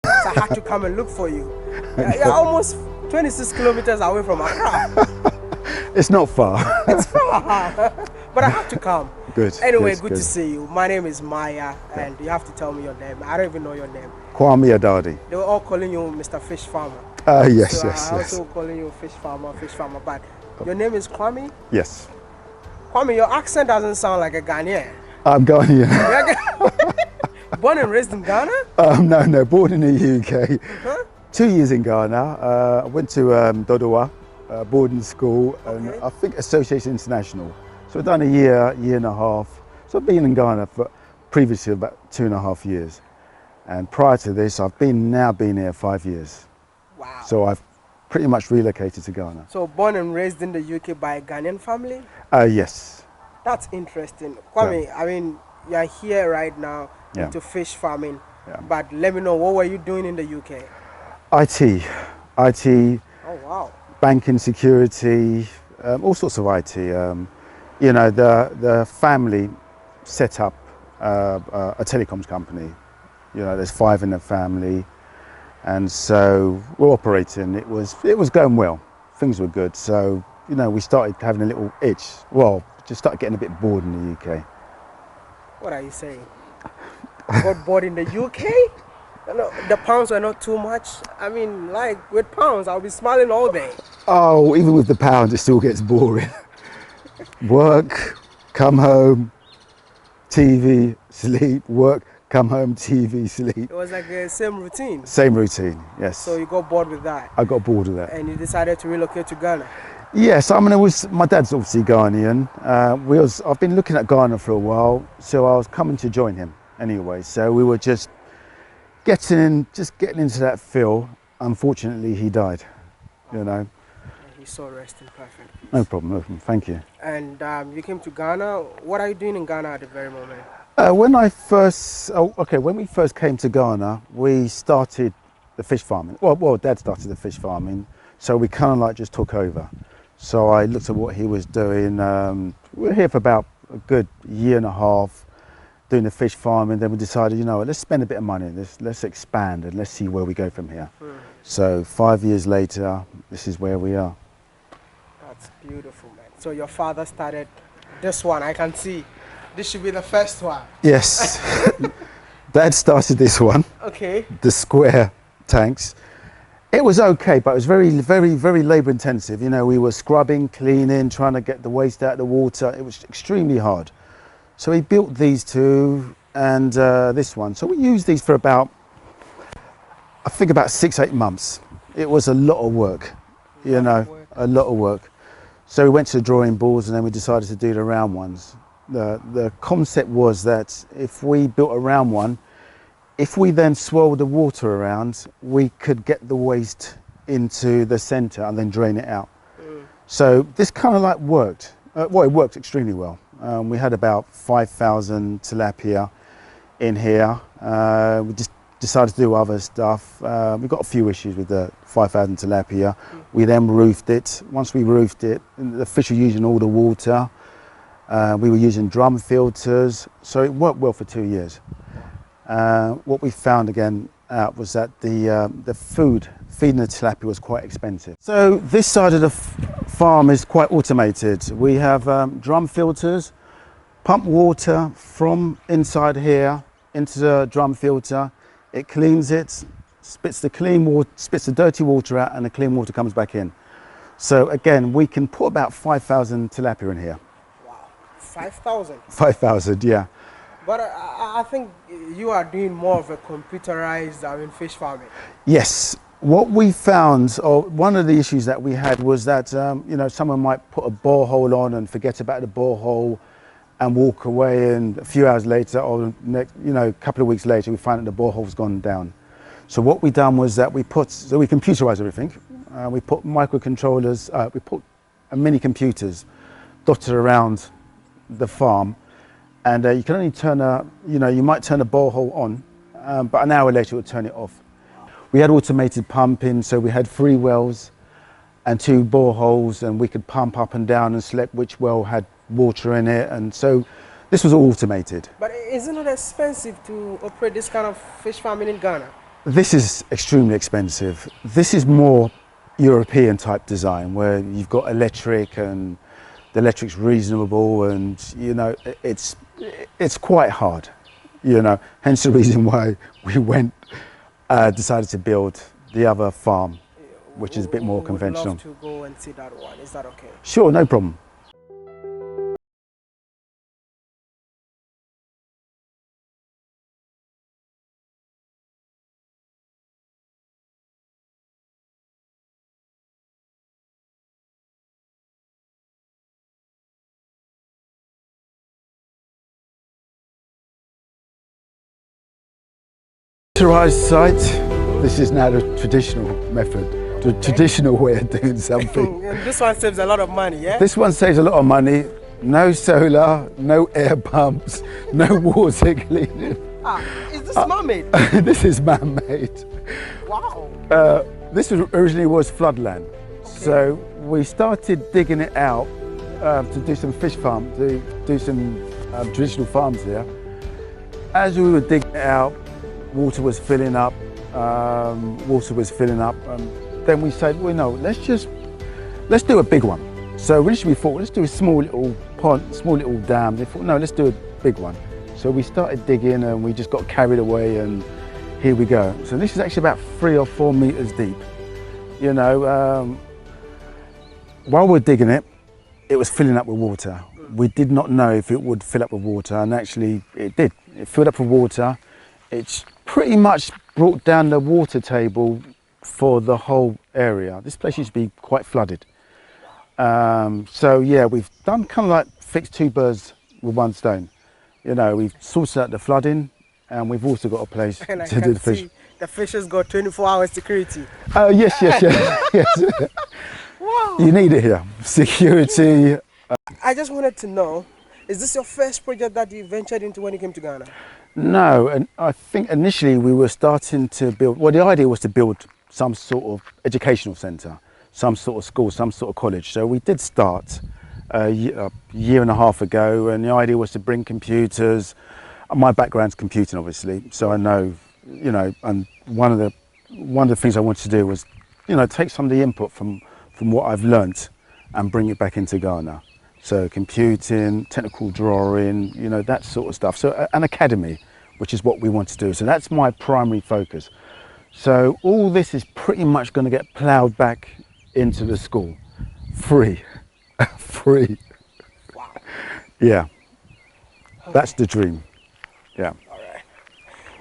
So I had to come and look for you. You're almost 26 kilometers away from Accra. It's not far. It's far. But I have to come. Good. Anyway, good to see you. My name is Maya, and you have to tell me your name. I don't even know your name. Kwame Adade. They were all calling you Mr. Fish Farmer. Yes, so yes, I yes. also calling you Fish Farmer. But your name is Kwame? Yes. Kwame, your accent doesn't sound like a Ghanaian. I'm Ghanaian. Born and raised in Ghana? No, born in the UK. Huh? 2 years in Ghana. I went to Dodowa boarding school, and Okay. I think Association International. So I've done a year and a half. So I've been in Ghana for previously about 2.5 years. And prior to this, I've now been here 5 years. Wow. So I've pretty much relocated to Ghana. So born and raised in the UK by a Ghanaian family? Yes. That's interesting. Kwame, I mean, you're here right now into fish farming, but let me know, what were you doing in the UK? IT. Oh, wow. Banking, security, all sorts of IT. You know, the family set up a telecoms company. You know, there's 5 in the family, and so we're operating. It was going well. Things were good. So, you know, we started having a little itch. Well, just started getting a bit bored in the UK. What are you saying? Got bored in the UK? No, the pounds are not too much. I mean, like with pounds, I'll be smiling all day. Oh, even with the pound, it still gets boring. Work, come home, TV, sleep, work, come home, TV, sleep. It was like the same routine. Same routine, yes. So you got bored with that? I got bored of that. And you decided to relocate to Ghana? Yes, I mean, my dad's obviously Ghanaian. I've been looking at Ghana for a while, so I was coming to join him anyway. So we were just getting into that feel. Unfortunately, he died, you know. He's so rest in perfect peace. No problem, thank you. And you came to Ghana. What are you doing in Ghana at the very moment? When we first came to Ghana, we started the fish farming. Well, Dad started the fish farming, so we kind of like just took over. So I looked at what he was doing. We were here for about a good 1.5 years doing the fish farming. Then we decided, you know, let's spend a bit of money. Let's expand and let's see where we go from here. So 5 years later, this is where we are. That's beautiful, man. So your father started this one. I can see. This should be the first one. Yes. Dad started this one. Okay. The square tanks. It was okay, but it was very, very, very labor intensive. You know, we were scrubbing, cleaning, trying to get the waste out of the water. It was extremely hard. So he built these two and this one. So we used these for about, I think about 6-8 months. It was a lot of work, you know, a lot of work. So we went to the drawing boards and then we decided to do the round ones. The concept was that if we built a round one, if we then swirled the water around, we could get the waste into the centre and then drain it out. So this kind of like worked. Well, it worked extremely well. We had about 5,000 tilapia in here. We just decided to do other stuff. We got a few issues with the 5,000 tilapia. We then roofed it. Once we roofed it, the fish were using all the water. We were using drum filters, so it worked well for 2 years. What we found again out was that the feeding the tilapia was quite expensive. So this side of the farm is quite automated. We have drum filters, pump water from inside here into the drum filter. It cleans it, spits the dirty water out, and the clean water comes back in. So again, we can put about 5,000 tilapia in here. Wow, 5,000? 5,000, yeah. But I think you are doing more of a computerized fish farming. Yes. What we found, or one of the issues that we had was that, you know, someone might put a borehole on and forget about the borehole and walk away, and a few hours later or a couple of weeks later, we find that the borehole's gone down. So what we done was that we computerized everything. We put microcontrollers, we put mini computers dotted around the farm. And you can only turn you might turn a borehole on, but an hour later it would turn it off. We had automated pumping, so we had 3 wells and 2 boreholes, and we could pump up and down and select which well had water in it. And so this was all automated. But isn't it expensive to operate this kind of fish farming in Ghana? This is extremely expensive. This is more European type design where you've got electric and the electric's reasonable, and you know it's quite hard, you know, hence the reason why we went decided to build the other farm, which is a bit more conventional. Would love to go and see that one. Is that okay? Sure, no problem. Winterized site. This is now the traditional method, the traditional way of doing something. And this one saves a lot of money, yeah? This one saves a lot of money. No solar, no air pumps, no water cleaning. Is this man-made? This is man-made. Wow. This originally was floodland. Okay. So we started digging it out to do some fish farm, to do some traditional farms here. As we were digging it out, water was filling up. Then we said, well, no, let's do a big one. So originally we thought, let's do a small little pond, small little dam. They thought, no, let's do a big one. So we started digging and we just got carried away, and here we go. So this is actually about 3 or 4 meters deep. You know, while we're digging it, it was filling up with water. We did not know if it would fill up with water, and actually it did. It filled up with water. It's pretty much brought down the water table for the whole area. This place used to be quite flooded. So yeah, we've done kind of like fixed 2 birds with 1 stone. You know, we've sorted out the flooding, and we've also got a place to do the fish. The fish has got 24-hour security. Oh yes, yes. Wow. You need it here. Security. I just wanted to know, is this your first project that you ventured into when you came to Ghana? No, and I think initially we were starting to build, well, the idea was to build some sort of educational centre, some sort of school, some sort of college. So we did start a year and a half ago, and the idea was to bring computers. My background's computing, obviously, so I know, you know, and one of the things I wanted to do was, you know, take some of the input from what I've learnt and bring it back into Ghana. So computing, technical drawing, you know, that sort of stuff. So an academy, which is what we want to do. So that's my primary focus. So all this is pretty much going to get ploughed back into the school. Free. Free. Wow. Yeah. Okay. That's the dream. Yeah. All right.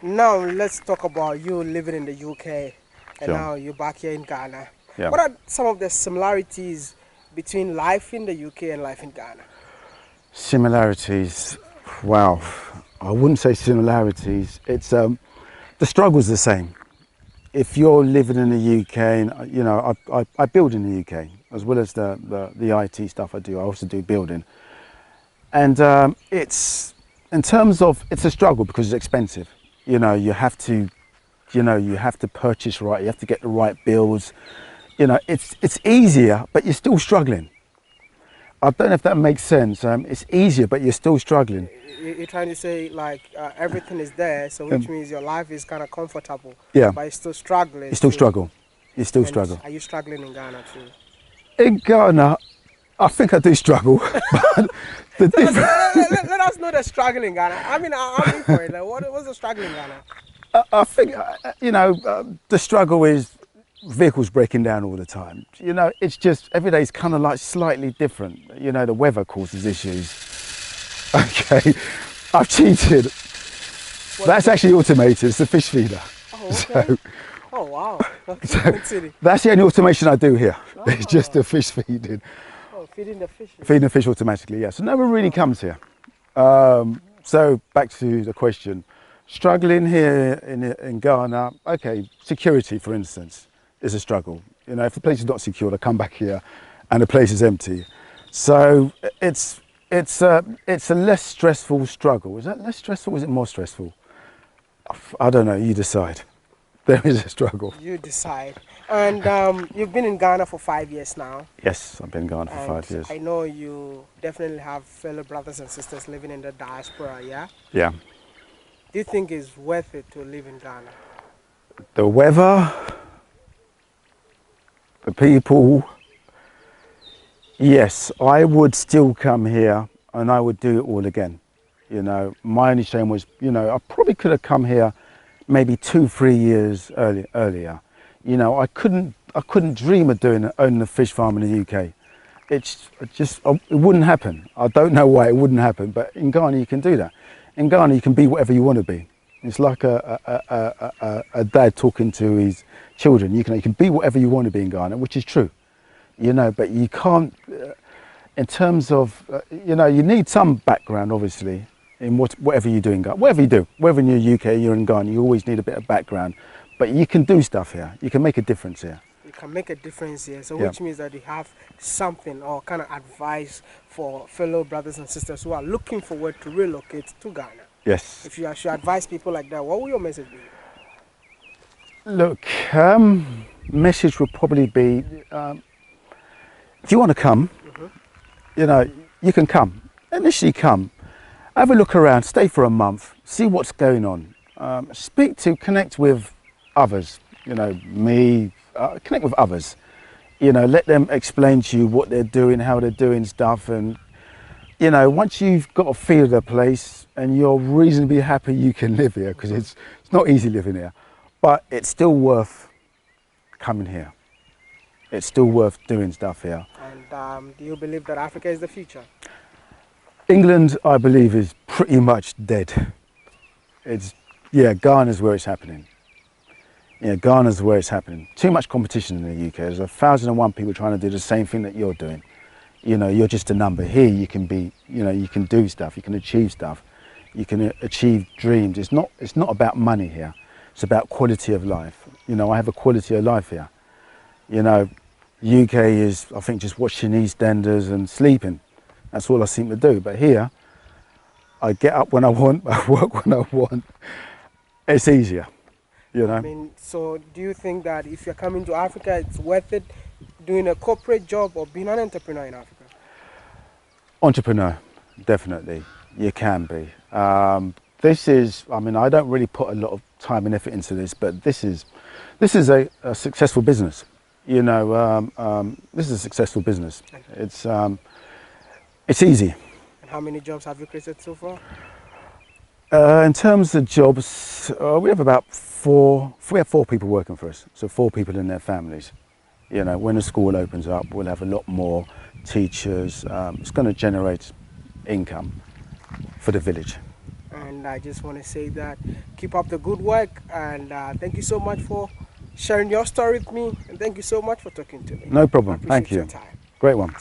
Now let's talk about you living in the UK, and Sure. now you're back here in Ghana. Yeah. What are some of the similarities between life in the UK and life in Ghana? Similarities, wow, I wouldn't say similarities. It's the struggle's the same. If you're living in the UK, and you know, I build in the UK as well as the IT stuff I do. I also do building, and it's in terms of it's a struggle because it's expensive. You know, you have to purchase right. You have to get the right builds. You know, it's easier, but you're still struggling. I don't know if that makes sense. It's easier, but you're still struggling. You're trying to say like everything is there, so which means your life is kind of comfortable. Yeah. But you're still struggling. You still struggle. You still struggle. Are you struggling in Ghana too? In Ghana, I think I do struggle. But let us know the struggle in Ghana. I mean, I'm in for it. Like, what's the struggle in Ghana? I think, you know, the struggle is vehicles breaking down all the time. You know, it's just every day is kind of like slightly different. You know, the weather causes issues. Okay, I've cheated. That's actually automated. It's a fish feeder. Oh, okay. So, oh wow. So that's the only automation I do here. Oh. It's just the fish feeding. Oh, feeding the fish. Feeding the fish automatically, yeah. So no one really comes here. So back to the question. Struggling here in Ghana, okay, security, for instance, is a struggle. You know, if the place is not secure, I come back here and the place is empty. So it's a less stressful struggle. Is that less stressful or is it more stressful? I don't know, you decide. There is a struggle. You decide. And you've been in Ghana for 5 years now. Yes, I've been in Ghana for 5 years. I know you definitely have fellow brothers and sisters living in the diaspora, yeah? Yeah. Do you think it's worth it to live in Ghana? the weather, the people. Yes, I would still come here and I would do it all again. You know, my only shame was, you know, I probably could have come here maybe 2-3 years earlier. You know, I couldn't dream of owning a fish farm in the UK. It wouldn't happen. I don't know why it wouldn't happen, but in Ghana you can do that. In Ghana you can be whatever you want to be. It's like a dad talking to his children. You can be whatever you want to be in Ghana, which is true. You know, but you can't, in terms of, you know, you need some background, obviously, in whatever you do in Ghana. Whatever you do, whether you're in the UK, you're in Ghana, you always need a bit of background. But you can do stuff here. You can make a difference here. You can make a difference here. So Yeah. which means that you have something or kind of advice for fellow brothers and sisters who are looking forward to relocate to Ghana. Yes. If you should advise people like that, what will your message be? Look, message would probably be, if you want to come, you know, you can come. Initially come, have a look around, stay for a month, see what's going on. Connect with others, you know, connect with others. You know, let them explain to you what they're doing, how they're doing stuff. And, you know, once you've got a feel of the place and you're reasonably happy you can live here, because it's not easy living here, but it's still worth coming here. It's still worth doing stuff here. And do you believe that Africa is the future? England, I believe, is pretty much dead. Yeah, Ghana's where it's happening. Yeah, Ghana's where it's happening. Too much competition in the UK. There's 1,001 people trying to do the same thing that you're doing. You know, you're just a number. Here you can be, you know, you can do stuff, you can achieve stuff, you can achieve dreams. It's not about money here. It's about quality of life. You know, I have a quality of life here. You know, UK is, I think, just watching EastEnders and sleeping. That's all I seem to do. But here, I get up when I want, I work when I want. It's easier, you know. I mean, so do you think that if you're coming to Africa, it's worth it doing a corporate job or being an entrepreneur in Africa? Entrepreneur, definitely. You can be. This is, I mean, I don't really put a lot of time and effort into this, but this is a successful business. You know, this is a successful business. It's easy. And how many jobs have you created so far? In terms of jobs, we have about four people working for us. So 4 people and their families. You know, when the school opens up, we'll have a lot more teachers. It's going to generate income for the village. And I just want to say that keep up the good work, and thank you so much for sharing your story with me, and thank you so much for talking to me. No problem. Thank you. Your time. Great one.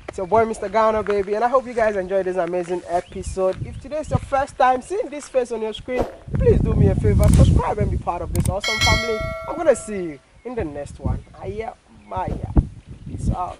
It's your boy Mr. Ghana, baby, and I hope you guys enjoyed this amazing episode. If today's your first time seeing this face on your screen, please do me a favor, subscribe and be part of this awesome family. I'm gonna see you in the next one. Aiyawodemaya. Peace out.